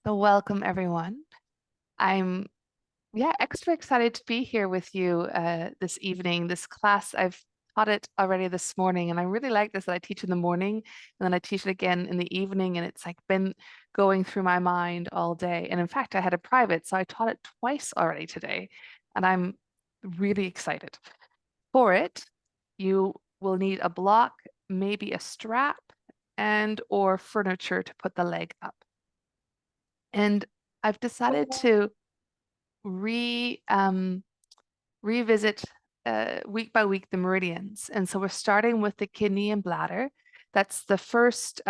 So welcome everyone. I'm extra excited to be here with you this evening. This class I've taught it already this morning, and I really like this that I teach in the morning and then I teach it again in the evening, and it's like been going through my mind all day. And in fact, I had a private, so I taught it twice already today, and I'm really excited. For it, you will need a block, maybe a strap, and or furniture to put the leg up. And I've decided to re revisit week by week the meridians. And so we're starting with the kidney and bladder. That's the first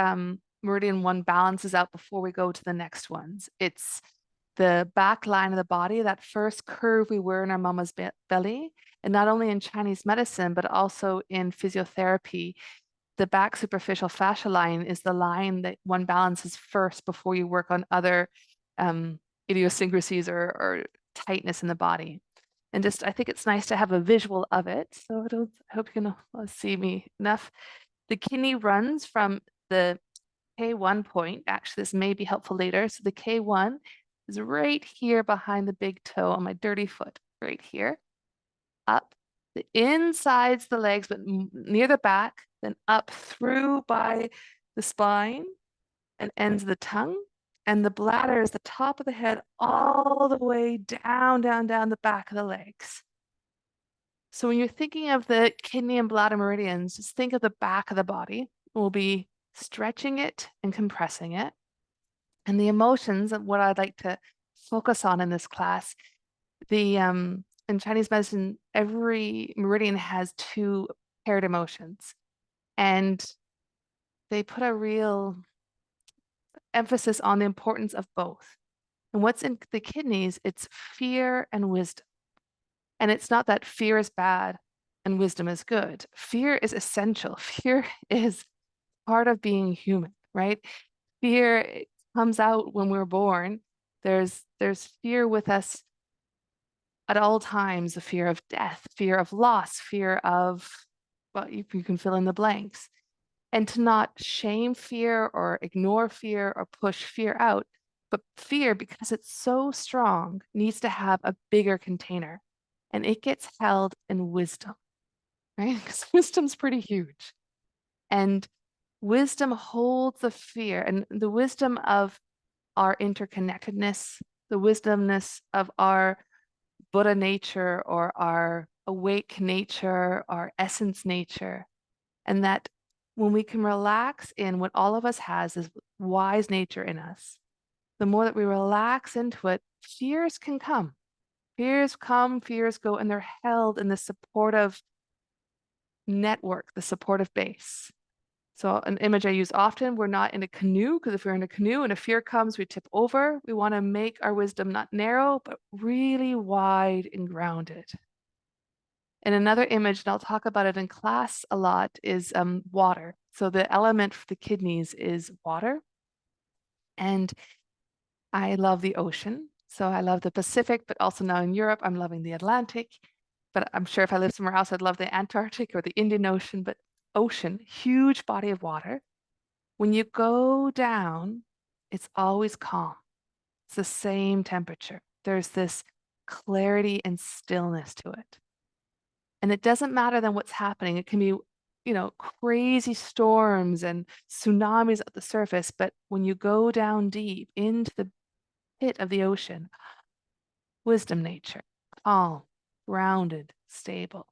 meridian one balances out before we go to the next ones. It's the back line of the body, that first curve we wear in our mama's belly. And not only in Chinese medicine, but also in physiotherapy, the back superficial fascial line is the line that one balances first before you work on other idiosyncrasies or tightness in the body. And just, I think it's nice to have a visual of it. So I hope you can see me enough. The kidney runs from the K1 point. Actually, this may be helpful later. So the K1 is right here behind the big toe on my dirty foot, right here, up the insides the legs, but near the back, then up through by the spine and ends the tongue. And the bladder is the top of the head all the way down, down, down the back of the legs. So when you're thinking of the kidney and bladder meridians, just think of the back of the body. We'll be stretching it and compressing it. And the emotions of what I'd like to focus on in this class, in Chinese medicine, every meridian has two paired emotions. And they put a real emphasis on the importance of both. And what's in the kidneys, it's fear and wisdom. And it's not that fear is bad and wisdom is good. Fear is essential. Fear is part of being human, right? Fear comes out when we're born. There's fear with us at all times, the fear of death, fear of loss, fear of, well, you can fill in the blanks. And to not shame fear or ignore fear or push fear out, but fear, because it's so strong, needs to have a bigger container. And it gets held in wisdom, right? Because wisdom's pretty huge. And wisdom holds the fear and the wisdom of our interconnectedness, the wisdomness of our Buddha nature or our awake nature, our essence nature. And that when we can relax in what all of us has is wise nature in us, the more that we relax into it, fears can come. Fears come, fears go, and they're held in the supportive network, the supportive base. So an image I use often, we're not in a canoe, because if we're in a canoe and a fear comes, we tip over. We want to make our wisdom not narrow, but really wide and grounded. And another image, and I'll talk about it in class a lot, is water. So the element for the kidneys is water. And I love the ocean. So I love the Pacific, but also now in Europe, I'm loving the Atlantic. But I'm sure if I lived somewhere else, I'd love the Antarctic or the Indian Ocean. But ocean, huge body of water. When you go down, it's always calm. It's the same temperature. There's this clarity and stillness to it. And it doesn't matter then what's happening. It can be, crazy storms and tsunamis at the surface. But when you go down deep into the pit of the ocean, wisdom nature, calm, grounded, stable.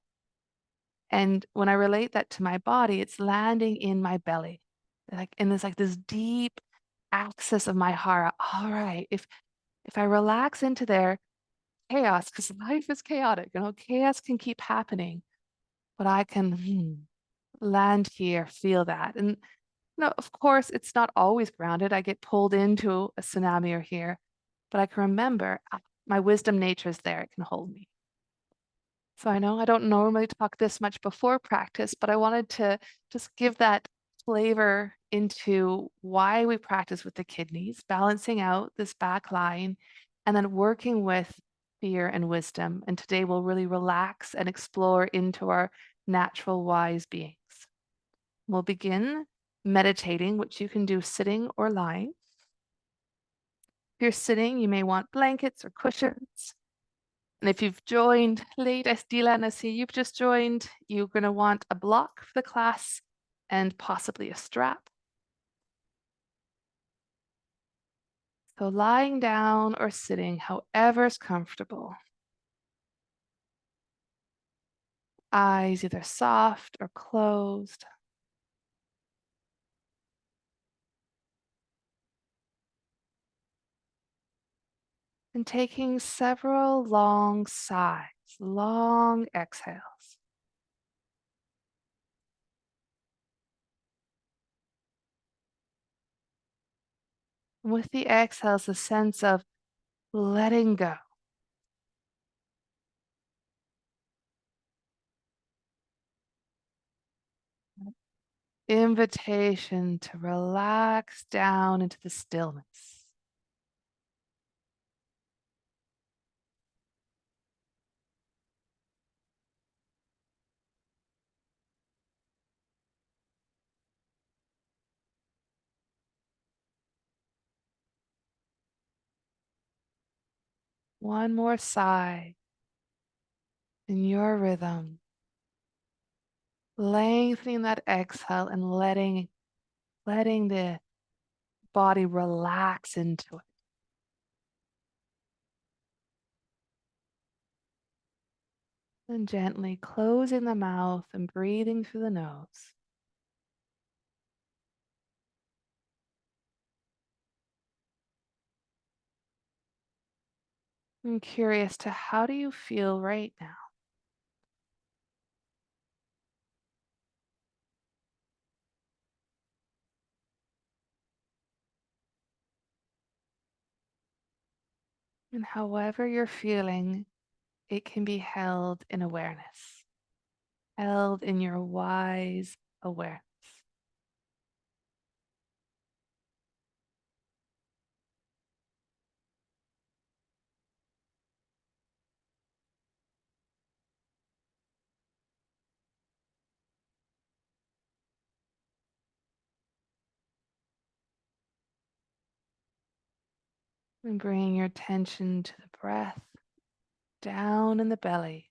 And when I relate that to my body, it's landing in my belly. And there's like this deep axis of my heart. All right, if I relax into there, chaos, because life is chaotic, chaos can keep happening, but I can land here, feel that. And of course, it's not always grounded. I get pulled into a tsunami or here, but I can remember my wisdom nature is there. It can hold me. So I know I don't normally talk this much before practice, but I wanted to just give that flavor into why we practice with the kidneys, balancing out this back line, and then working with fear and wisdom. And today we'll really relax and explore into our natural wise beings. We'll begin meditating, which you can do sitting or lying. If you're sitting, you may want blankets or cushions. And if you've joined late, as Dylan, I see you've just joined, you're going to want a block for the class and possibly a strap. So lying down or sitting, however is comfortable. Eyes either soft or closed. And taking several long sighs, long exhales. And with the exhales, a sense of letting go. Invitation to relax down into the stillness. One more sigh in your rhythm, lengthening that exhale and letting the body relax into it. And gently closing the mouth and breathing through the nose. I'm curious to how do you feel right now? And however you're feeling, it can be held in awareness, held in your wise awareness. And bringing your attention to the breath down in the belly.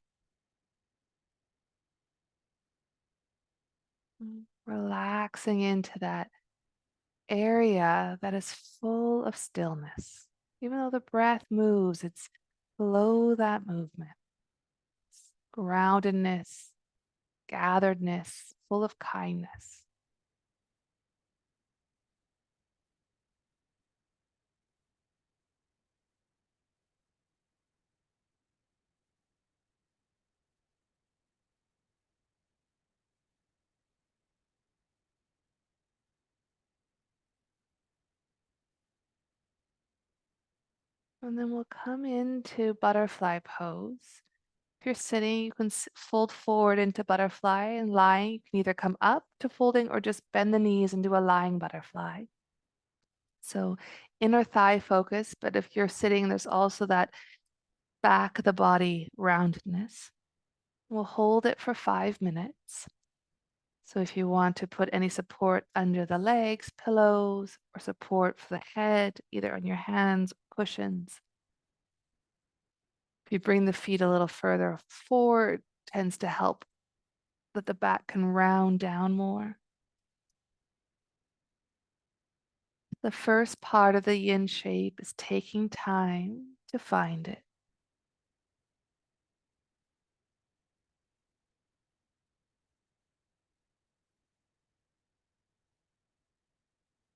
Relaxing into that area that is full of stillness. Even though the breath moves, it's below that movement. It's groundedness, gatheredness, full of kindness. And then we'll come into butterfly pose. If you're sitting, you can fold forward into butterfly, and lying, you can either come up to folding or just bend the knees and do a lying butterfly. So inner thigh focus, but if you're sitting, there's also that back of the body roundedness. We'll hold it for 5 minutes. So if you want to put any support under the legs, pillows, or support for the head, either on your hands or cushions. If you bring the feet a little further forward, tends to help that the back can round down more. The first part of the yin shape is taking time to find it.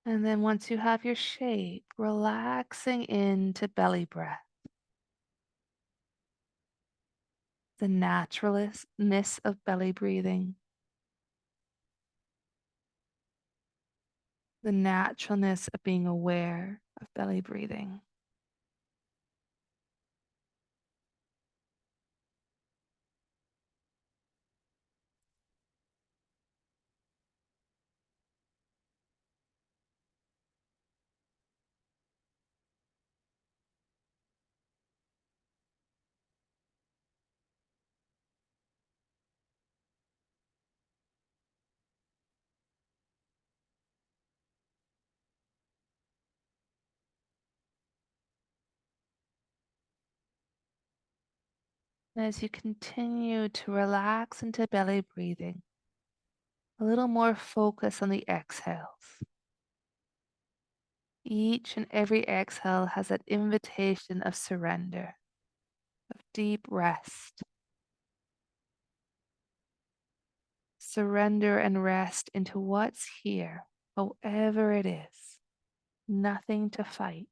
And then once you have your shape, relaxing into belly breath. The naturalness of belly breathing. The naturalness of being aware of belly breathing. And as you continue to relax into belly breathing, a little more focus on the exhales. Each and every exhale has that invitation of surrender, of deep rest. Surrender and rest into what's here, however it is. Nothing to fight.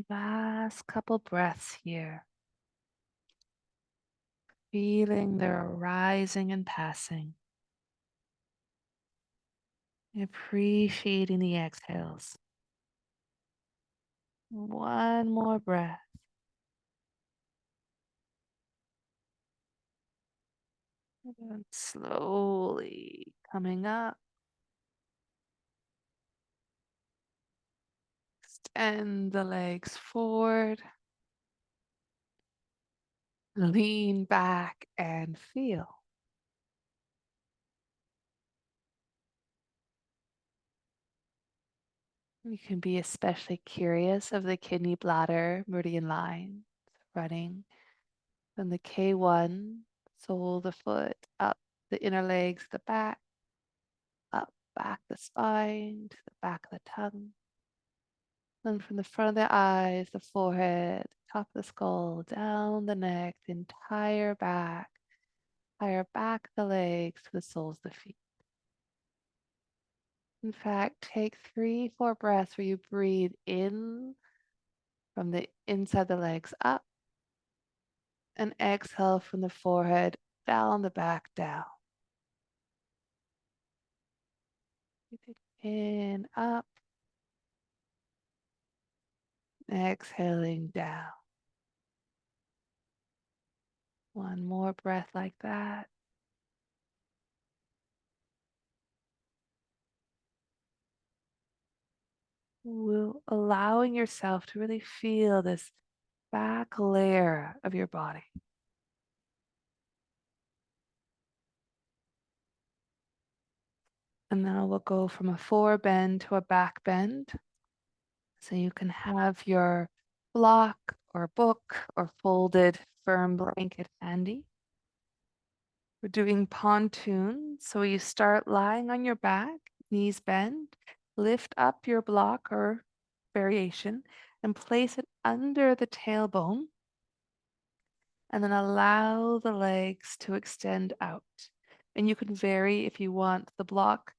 Last couple breaths here, feeling the arising and passing, appreciating the exhales. One more breath. And slowly coming up. Extend the legs forward. Lean back and feel. You can be especially curious of the kidney bladder meridian line running from the K1, sole of the foot, up the inner legs, the back, up, back the spine, to the back of the tongue. Then from the front of the eyes, the forehead, top of the skull, down the neck, the entire back, higher back the legs to the soles of the feet. In fact, take 3, 4 breaths where you breathe in from the inside the legs up and exhale from the forehead down the back down. In, up, exhaling down. One more breath like that. Allowing yourself to really feel this back layer of your body. And now we'll go from a forward bend to a back bend. So you can have your block or book or folded firm blanket handy. We're doing pontoon. So you start lying on your back, knees bend, lift up your block or variation and place it under the tailbone. And then allow the legs to extend out. And you can vary if you want the block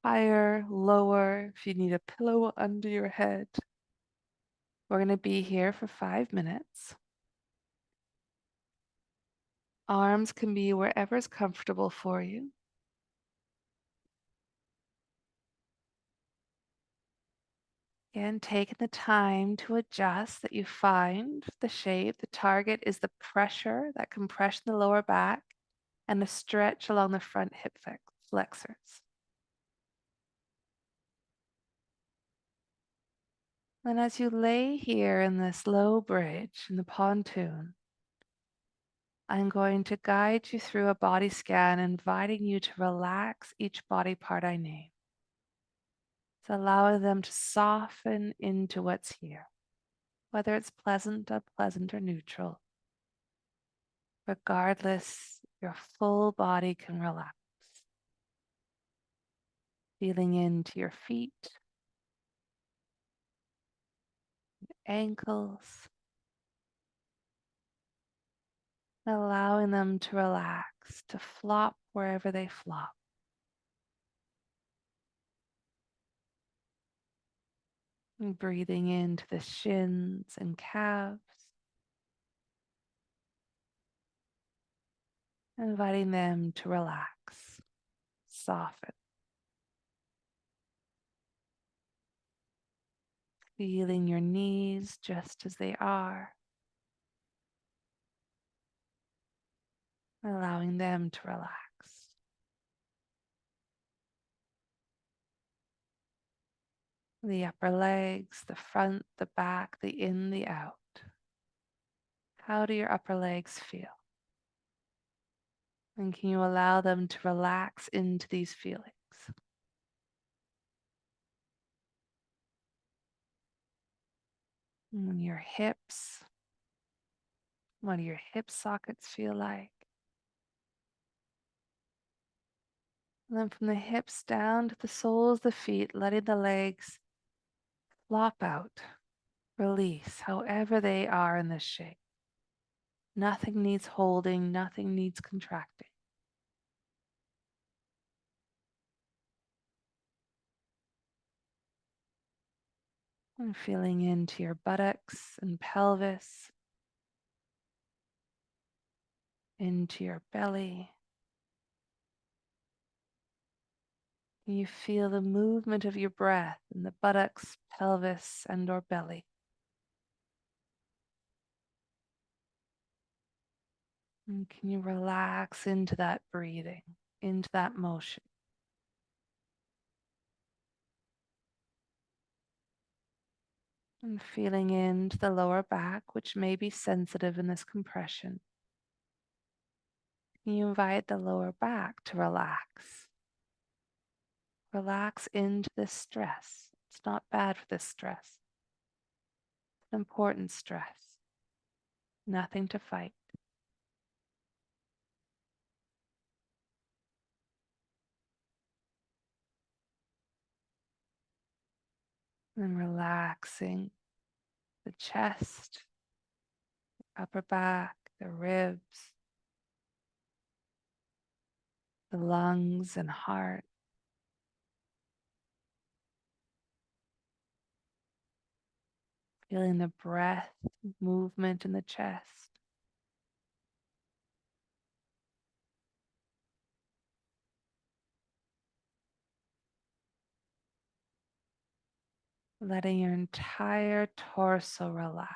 higher, lower, if you need a pillow under your head. We're going to be here for 5 minutes. Arms can be wherever's comfortable for you. Again, taking the time to adjust that you find the shape. The target is the pressure, that compression in the lower back, and the stretch along the front hip flexors. And as you lay here in this low bridge in the pontoon, I'm going to guide you through a body scan, inviting you to relax each body part I name. So allowing them to soften into what's here, whether it's pleasant, unpleasant, or neutral. Regardless, your full body can relax. Feeling into your feet, ankles, allowing them to relax, to flop wherever they flop. And breathing into the shins and calves, inviting them to relax, soften. Feeling your knees just as they are, allowing them to relax. The upper legs, the front, the back, the in, the out. How do your upper legs feel? And can you allow them to relax into these feelings? And your hips, what do your hip sockets feel like? And then from the hips down to the soles of the feet, letting the legs flop out, release, however they are in this shape. Nothing needs holding, nothing needs contracting. And feeling into your buttocks and pelvis, into your belly. You feel the movement of your breath in the buttocks, pelvis, and or belly. And can you relax into that breathing, into that motion? And feeling into the lower back, which may be sensitive in this compression. Can you invite the lower back to relax? Relax into this stress. It's not bad for this stress. It's an important stress. Nothing to fight. And relaxing the chest, upper back, the ribs, the lungs and heart. Feeling the breath movement in the chest. Letting your entire torso relax.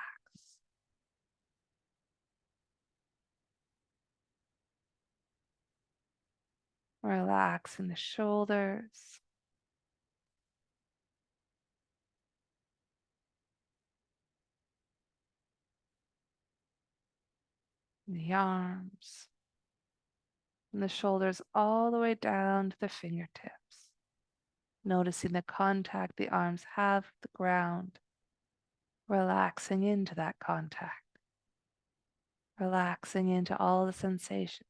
Relaxing the shoulders, the arms, and the shoulders all the way down to the fingertips. Noticing the contact the arms have with the ground, relaxing into that contact, relaxing into all the sensations.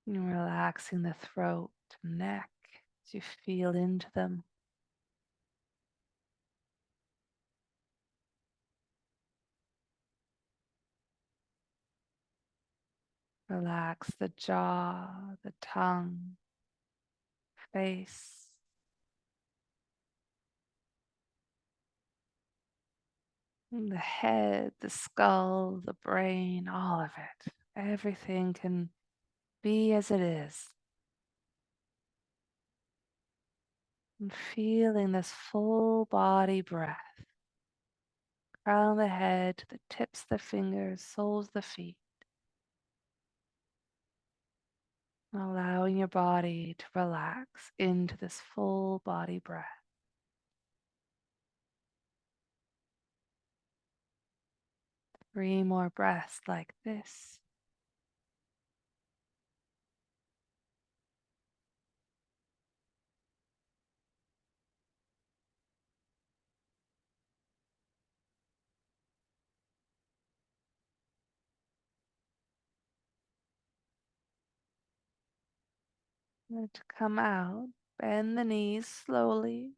And relaxing the throat and neck as you feel into them. Relax the jaw, the tongue, face, the head, the skull, the brain, all of it. Everything can be as it is. And feeling this full body breath. Crown of the head, the tips of the fingers, soles of the feet. Allowing your body to relax into this full body breath. 3 more breaths like this. And to come out, bend the knees slowly.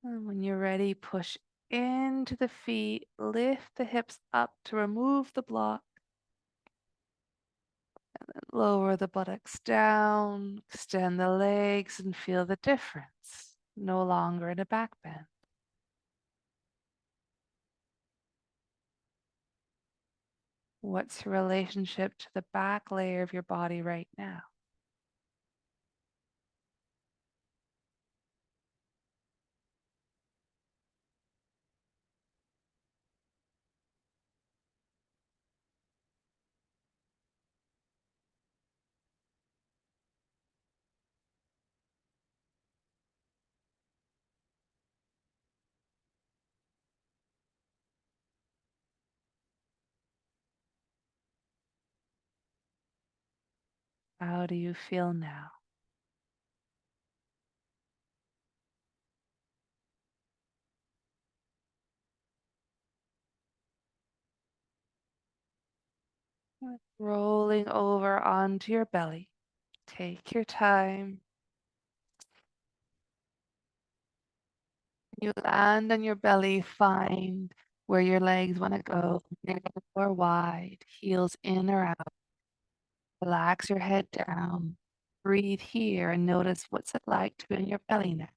And when you're ready, push into the feet, lift the hips up to remove the block. Lower the buttocks down, extend the legs, and feel the difference. No longer in a back bend. What's your relationship to the back layer of your body right now? How do you feel now? Rolling over onto your belly. Take your time. You land on your belly, find where your legs want to go, narrow or wide, heels in or out. Relax your head down. Breathe here and notice what's it like to be in your belly now.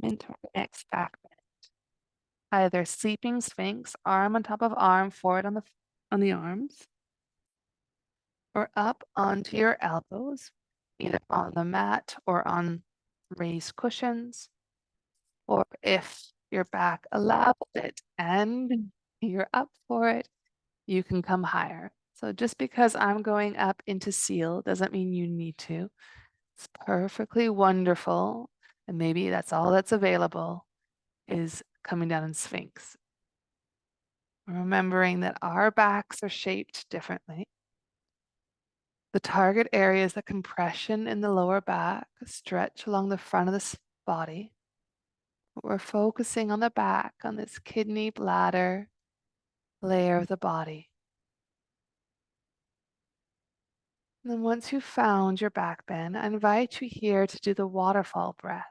Into our next back bend. Either sleeping sphinx, arm on top of arm, forward on the arms, or up onto your elbows, either on the mat or on raised cushions, or if your back allows it and you're up for it, you can come higher. So just because I'm going up into seal doesn't mean you need to. It's perfectly wonderful. And maybe that's all that's available is coming down in Sphinx. Remembering that our backs are shaped differently. The target area is the compression in the lower back, stretch along the front of the body. We're focusing on the back, on this kidney bladder layer of the body. And then once you've found your back bend, I invite you here to do the waterfall breath.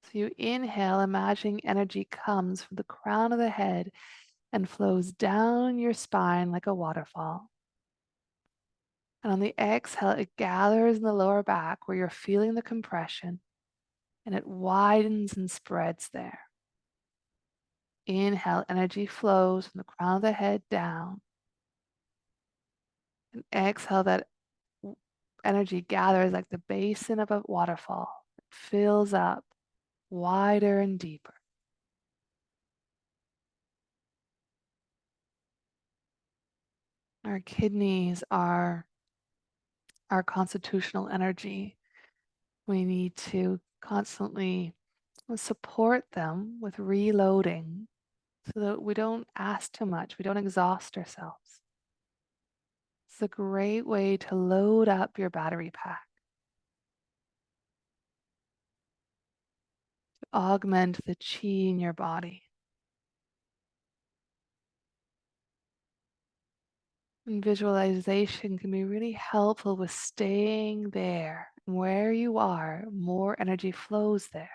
So you inhale, imagining energy comes from the crown of the head and flows down your spine like a waterfall. And on the exhale, it gathers in the lower back where you're feeling the compression, and it widens and spreads there. Inhale, energy flows from the crown of the head down. And exhale, that energy gathers like the basin of a waterfall. It fills up wider and deeper. Our kidneys are our constitutional energy. We need to constantly support them with reloading so that we don't ask too much, we don't exhaust ourselves. It's a great way to load up your battery pack, to augment the chi in your body. And visualization can be really helpful with staying there. Where you are, more energy flows there.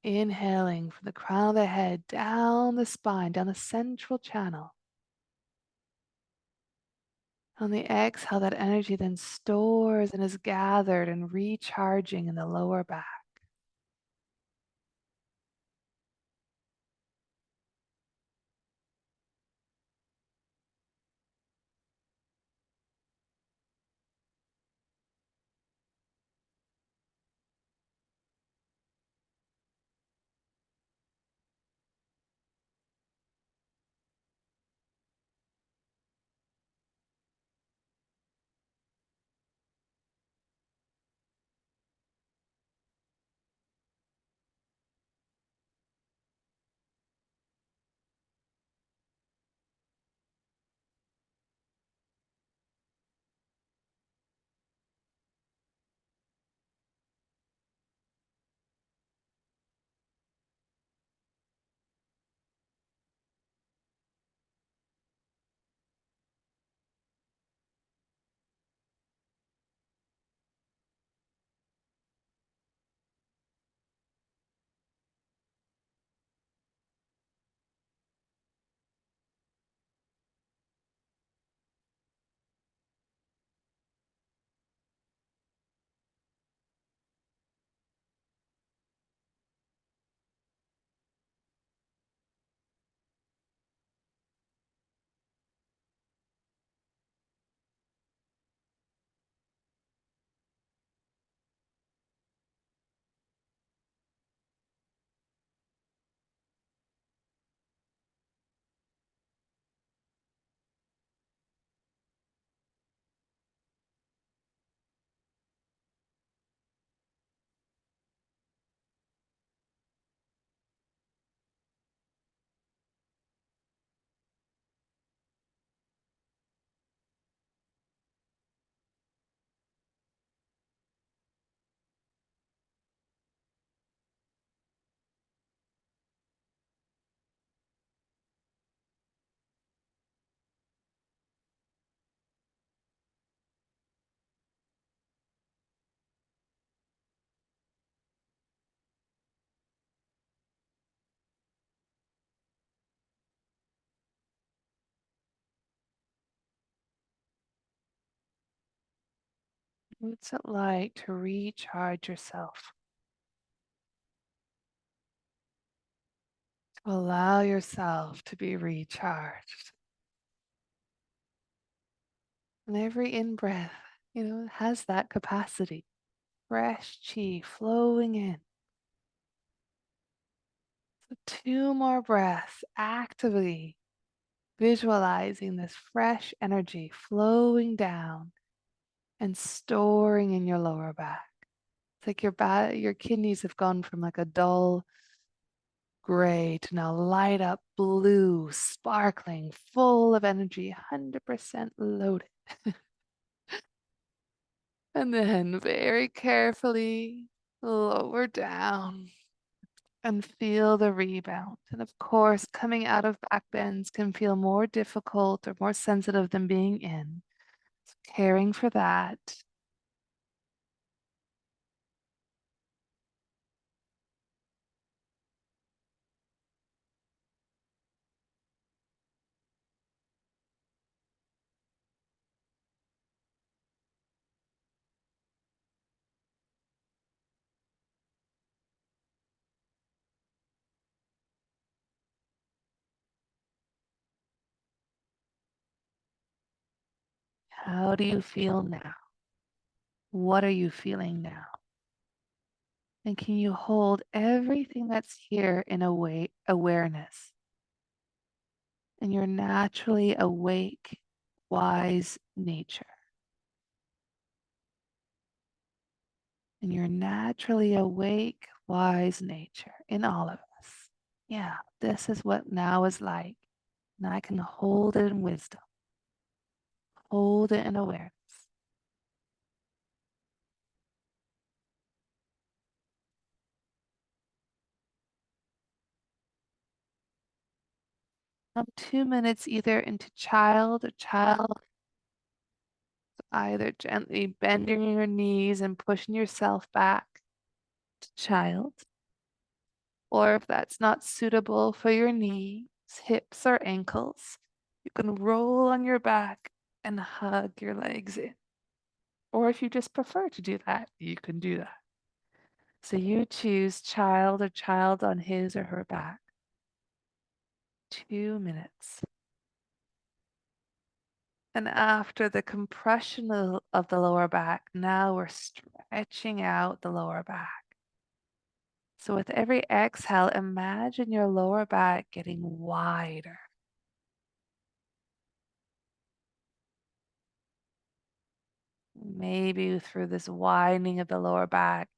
Inhaling from the crown of the head, down the spine, down the central channel. On the exhale, that energy then stores and is gathered and recharging in the lower back. What's it like to recharge yourself? To allow yourself to be recharged. And every in-breath, has that capacity. Fresh chi flowing in. So 2 more breaths, actively visualizing this fresh energy flowing down and storing in your lower back. It's like your kidneys have gone from like a dull gray to now light up blue, sparkling, full of energy, 100% loaded. And then very carefully Lower down and feel the rebound. And of course, coming out of back bends can feel more difficult or more sensitive than being in. So caring for that. How do you feel now? What are you feeling now? And can you hold everything that's here in awareness? And your naturally awake, wise nature. And your naturally awake, wise nature in all of us. Yeah, this is what now is like. And I can hold it in wisdom, hold it in awareness. Come 2 minutes either into child or child, either gently bending your knees and pushing yourself back to child, or if that's not suitable for your knees, hips, or ankles, you can roll on your back and hug your legs in. Or if you just prefer to do that, you can do that. So you choose child or child on his or her back. 2 minutes. And after the compression of the lower back, now we're stretching out the lower back. So with every exhale, imagine your lower back getting wider. Maybe through this widening of the lower back,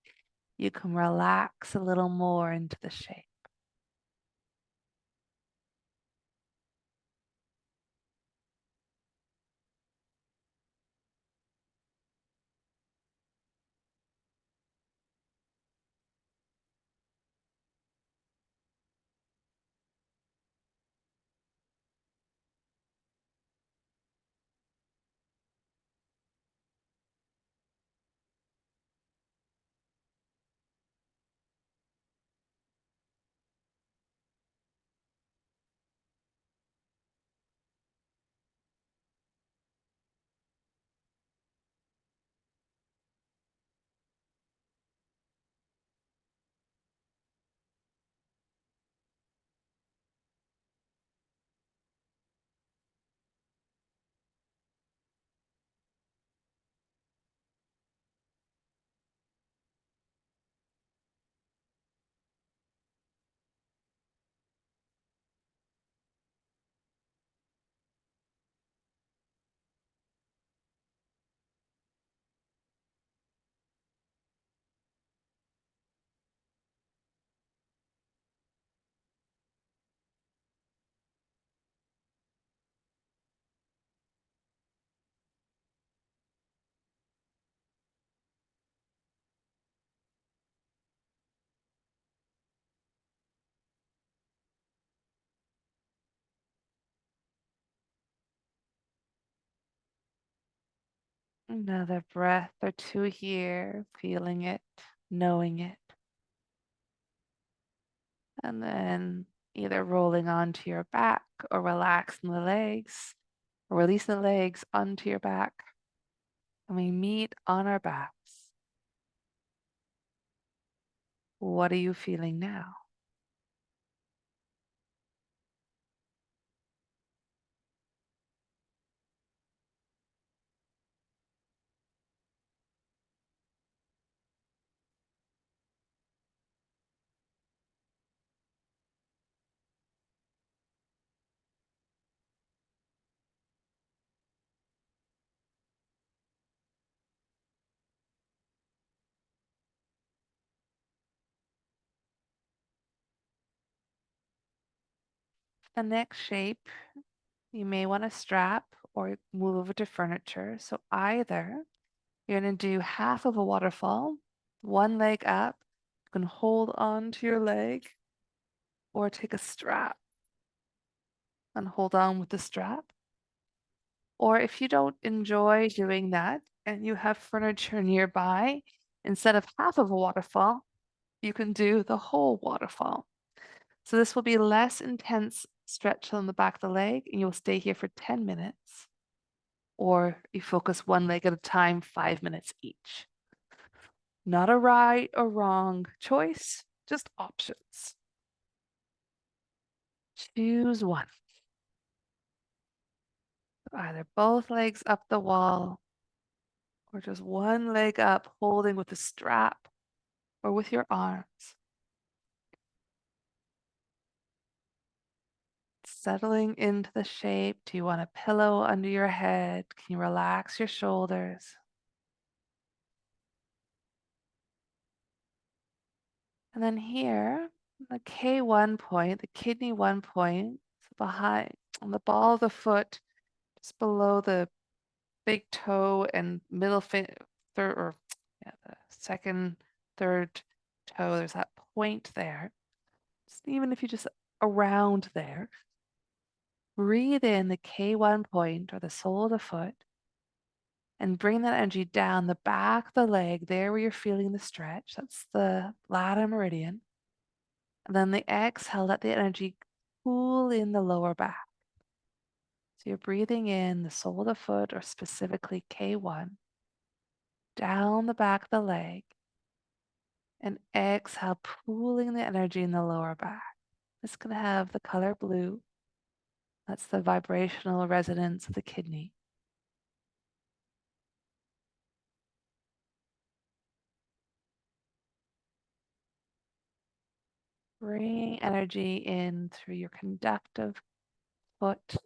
you can relax a little more into the shape. Another breath or two here, feeling it, knowing it, and then either rolling onto your back or relaxing the legs or releasing the legs onto your back. And we meet on our backs. What are you feeling now? The next shape, you may want to strap or move over to furniture. So either you're going to do half of a waterfall One leg up. You can hold on to your leg or take a strap and hold on with the strap. Or if you don't enjoy doing that and you have furniture nearby, instead of half of a waterfall, you can do the whole waterfall. So this will be less intense stretch on the back of the leg, and you'll stay here for 10 minutes. Or you focus one leg at a time, 5 minutes each. Not a right or wrong choice, just options. Choose one. Either both legs up the wall, or just one leg up, holding with a strap or with your arms. Settling into the shape. Do you want a pillow under your head? Can you relax your shoulders? And then here, the K1 point, the kidney 1 point, behind on the ball of the foot, just below the big toe and middle third, or yeah, the second, third toe. There's that point there. Just even if you just around there, breathe in the K1 point or the sole of the foot and bring that energy down the back of the leg, there where you're feeling the stretch. That's the bladder meridian. And then the exhale, let the energy cool in the lower back. So you're breathing in the sole of the foot, or specifically K1, down the back of the leg, and exhale, pooling the energy in the lower back. It's going to have the color blue. That's the vibrational resonance of the kidney. Bring energy in through your conductive foot,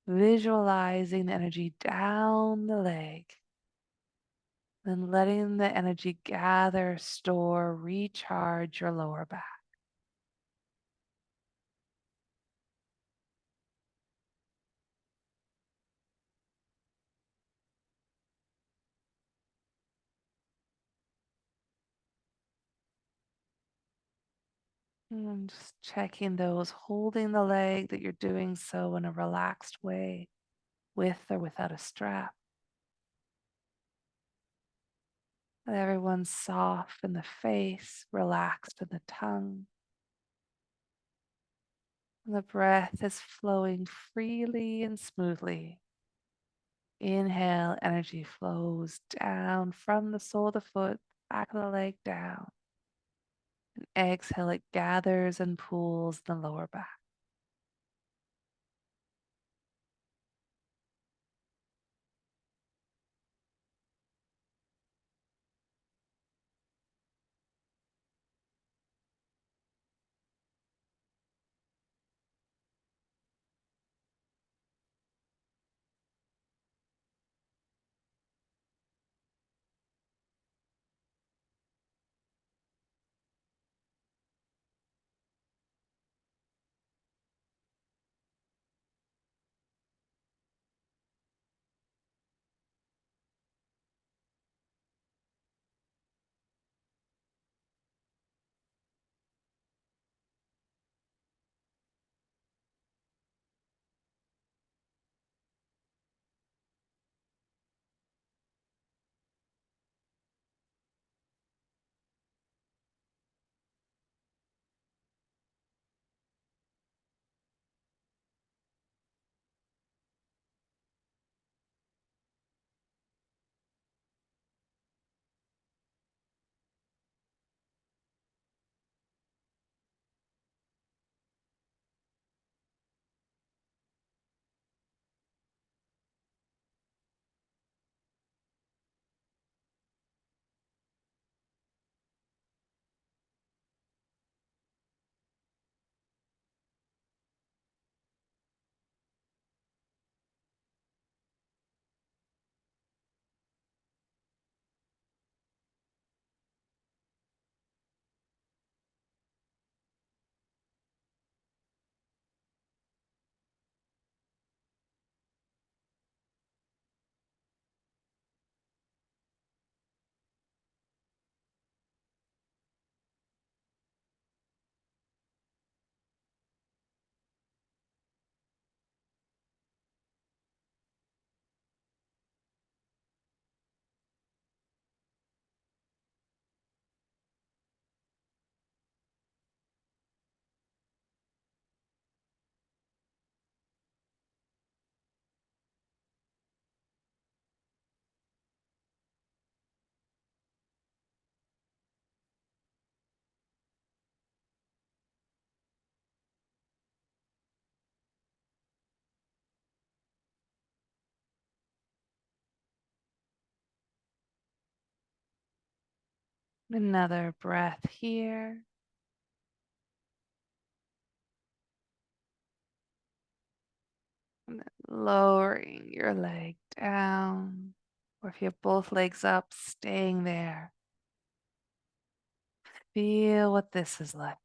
visualizing the energy down the leg, then letting the energy gather, store, recharge your lower back. And just checking those, holding the leg, that you're doing so in a relaxed way, with or without a strap. Let everyone's soft in the face, relaxed in the tongue. And the breath is flowing freely and smoothly. Inhale, energy flows down from the sole of the foot, back of the leg down. And exhale, it gathers and pools in the lower back. Another breath here. And then lowering your leg down. Or if you have both legs up, staying there. Feel what this is like.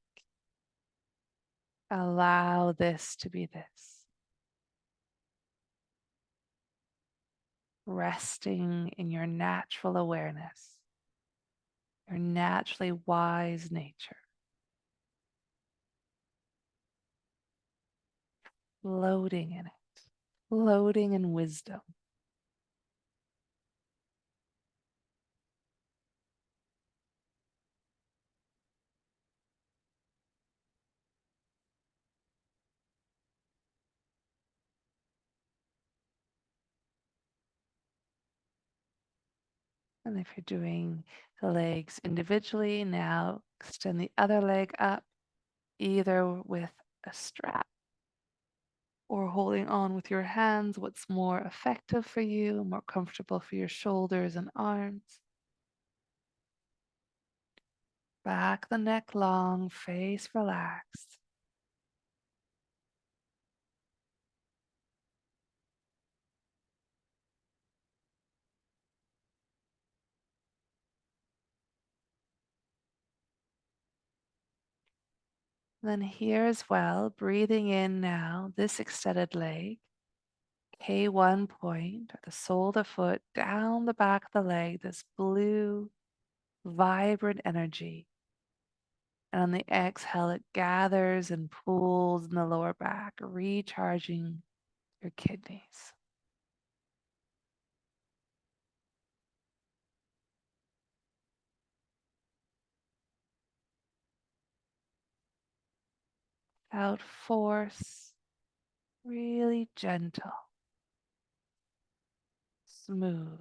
Allow this to be this. Resting in your natural awareness, your naturally wise nature, floating in it, floating in wisdom. And if you're doing the legs individually, now extend the other leg up, either with a strap or holding on with your hands, what's more effective for you, more comfortable for your shoulders and arms. Back the neck long, face relaxed. Then here as well, breathing in now, this extended leg, K1 point, or the sole of the foot, down the back of the leg, this blue, vibrant energy. And on the exhale, it gathers and pools in the lower back, recharging your kidneys. Without force, really gentle, smooth.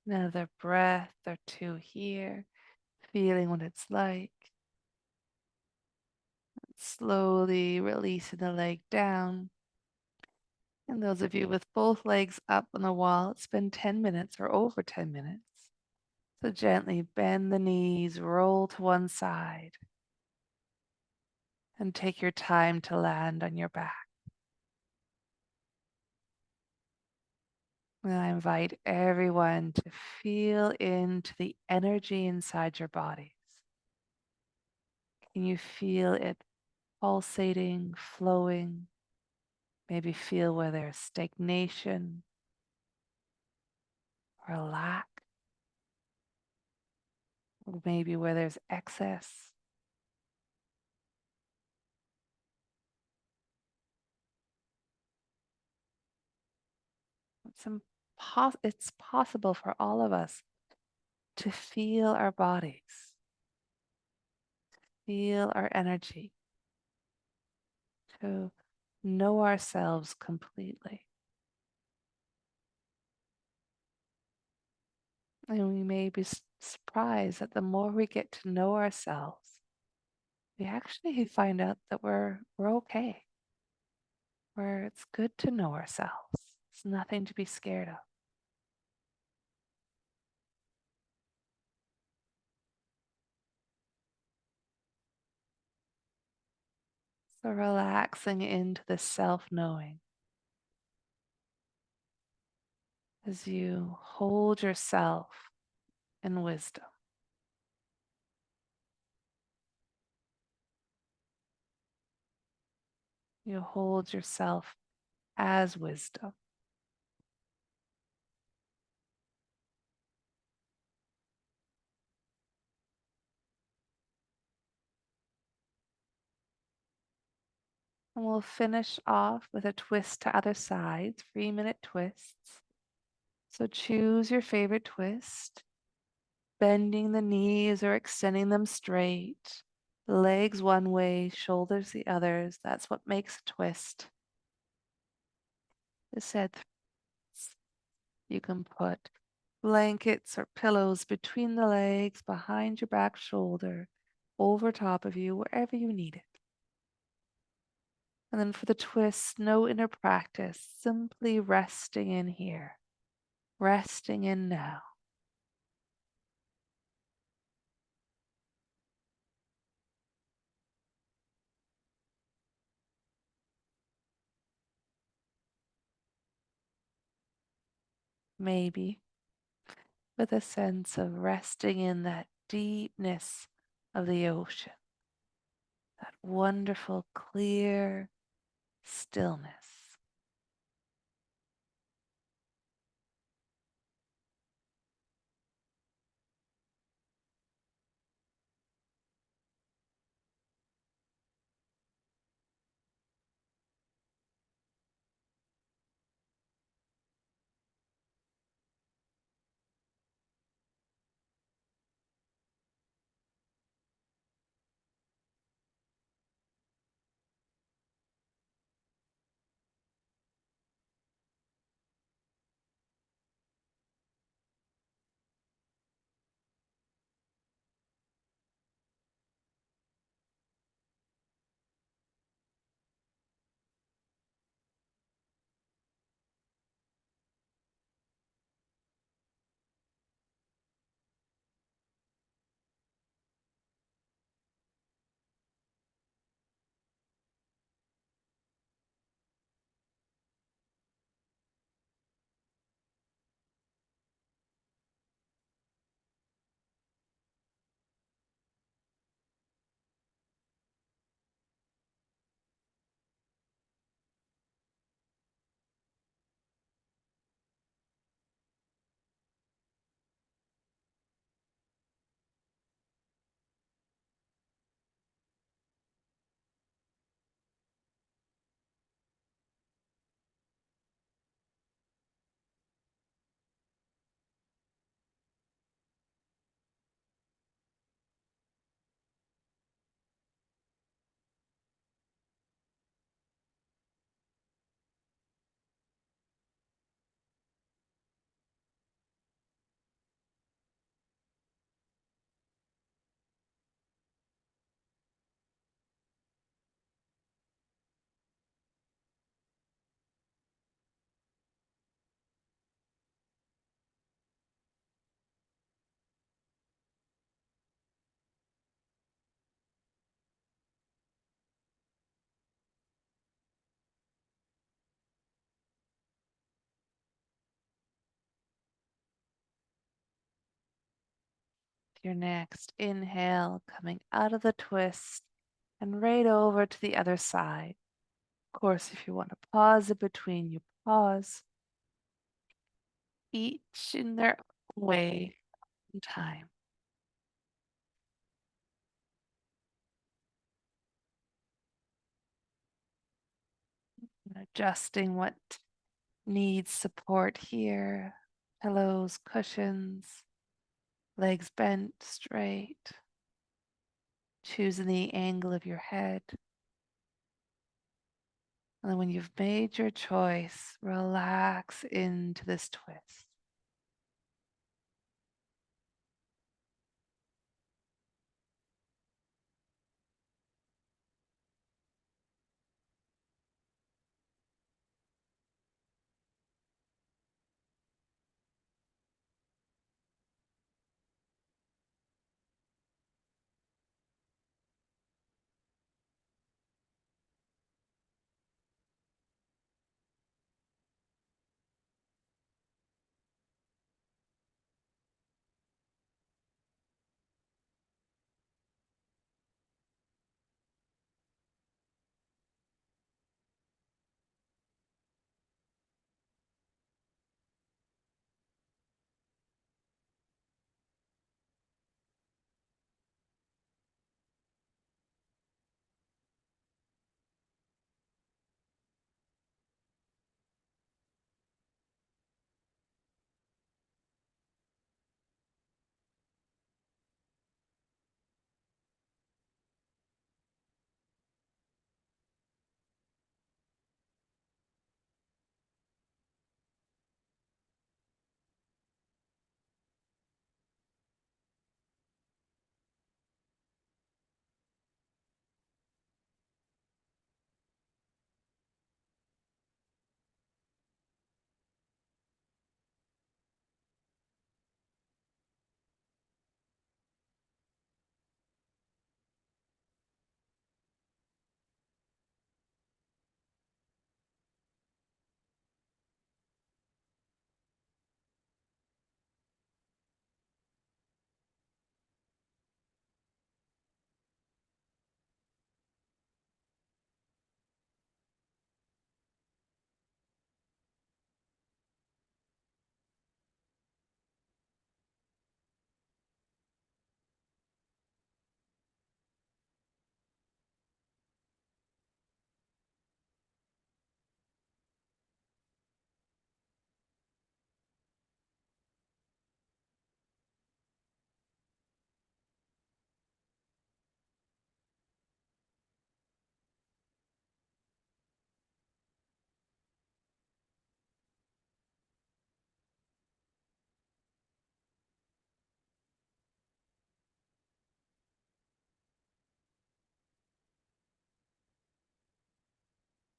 Another breath or two here, feeling what it's like. Slowly releasing the leg down. And those of you with both legs up on the wall, spend 10 minutes or over 10 minutes. So gently bend the knees, roll to one side, and take your time to land on your back. And I invite everyone to feel into the energy inside your bodies. Can you feel it pulsating, flowing? Maybe feel where there's stagnation or lack, or maybe where there's excess. It's possible for all of us to feel our bodies, feel our energy, to know ourselves completely. And we may be surprised that the more we get to know ourselves, we actually find out that we're okay. Where it's good to know ourselves. It's nothing to be scared of. So relaxing into the self-knowing as you hold yourself in wisdom. You hold yourself as wisdom. And we'll finish off with a twist to other sides, 3-minute twists. So choose your favorite twist, bending the knees or extending them straight, legs one way, shoulders the others. That's what makes a twist. As said, you can put blankets or pillows between the legs, behind your back shoulder, over top of you, wherever you need it. And then for the twist, no inner practice, simply resting in here, resting in now. Maybe with a sense of resting in that deepness of the ocean, that wonderful, clear stillness. your next inhale, coming out of the twist and right over to the other side. Of course, if you want to pause in between, you pause, each in their own way and time. And adjusting what needs support here. Pillows, cushions, legs bent straight, choosing the angle of your head. And then when you've made your choice, relax into this twist.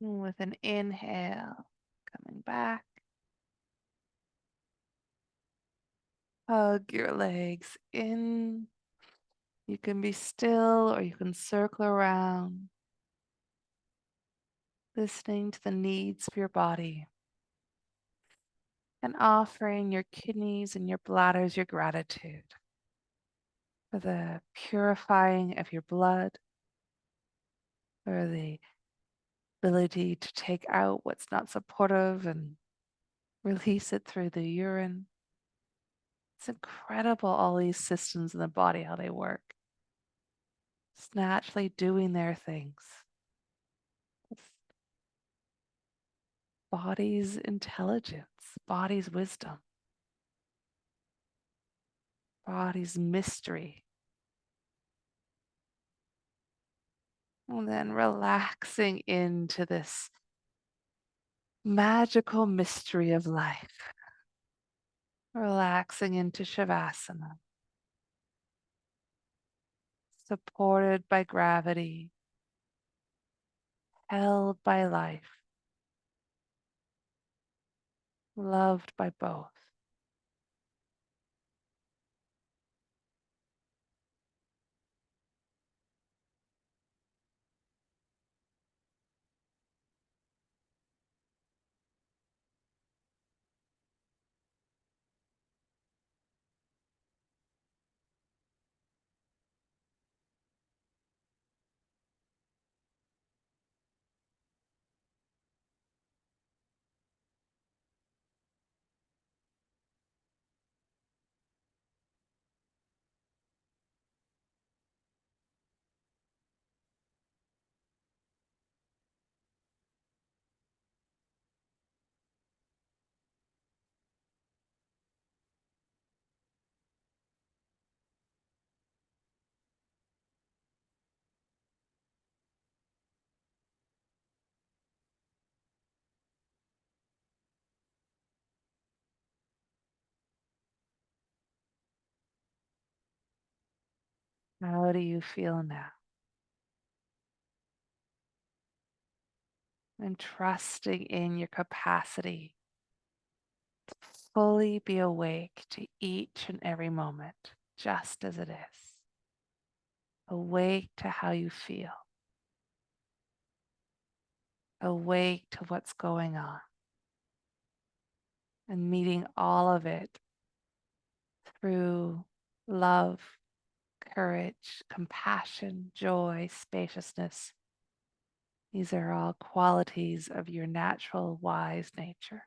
And with an inhale, coming back, hug your legs in. You can be still or you can circle around, listening to the needs of your body and offering your kidneys and your bladders your gratitude for the purifying of your blood, for the ability to take out what's not supportive and release it through the urine. It's incredible, all these systems in the body, how they work. It's naturally doing their things. It's body's intelligence, body's wisdom, body's mystery. And then relaxing into this magical mystery of life, relaxing into Shavasana, supported by gravity, held by life, loved by both. How do you feel now? And trusting in your capacity to fully be awake to each and every moment, just as it is. Awake to how you feel. Awake to what's going on. And meeting all of it through love, courage, compassion, joy, spaciousness. These are all qualities of your natural, wise nature.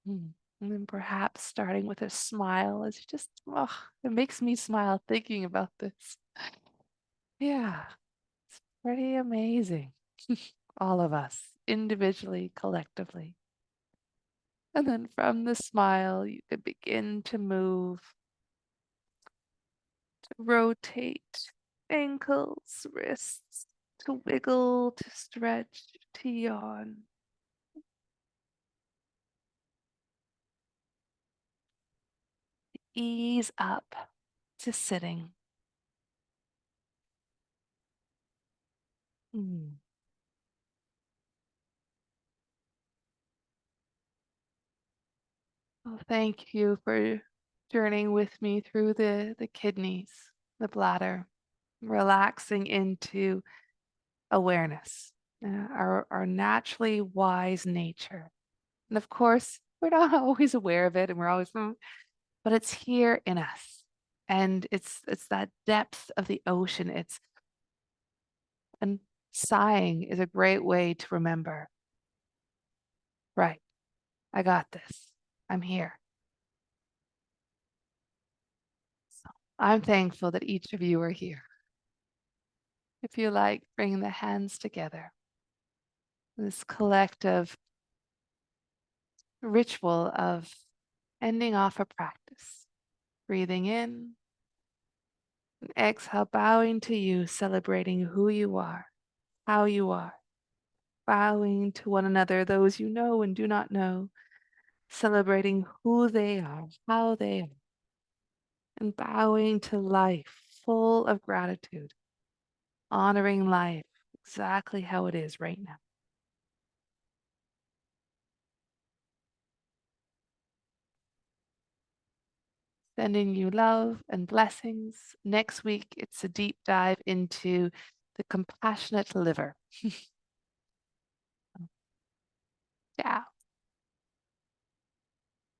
And then perhaps starting with a smile is just, oh, it makes me smile thinking about this. Yeah, it's pretty amazing. All of us, individually, collectively. And then from the smile, you could begin to move, to rotate ankles, wrists, to wiggle, to stretch, to yawn. Ease up to sitting. Mm. Well, thank you for journeying with me through the kidneys, the bladder, relaxing into awareness, our naturally wise nature. And of course, we're not always aware of it and we're always, but it's here in us. And it's that depth of the ocean. And sighing is a great way to remember, right, I got this. I'm here. So I'm thankful that each of you are here. If you like, bring the hands together. This collective ritual of ending off a practice. Breathing in and exhale, bowing to you, celebrating who you are, how you are, bowing to one another, those you know and do not know, celebrating who they are, how they are, and bowing to life, full of gratitude, honoring life exactly how it is right now. Sending you love and blessings. Next week, it's a deep dive into the compassionate liver. Yeah.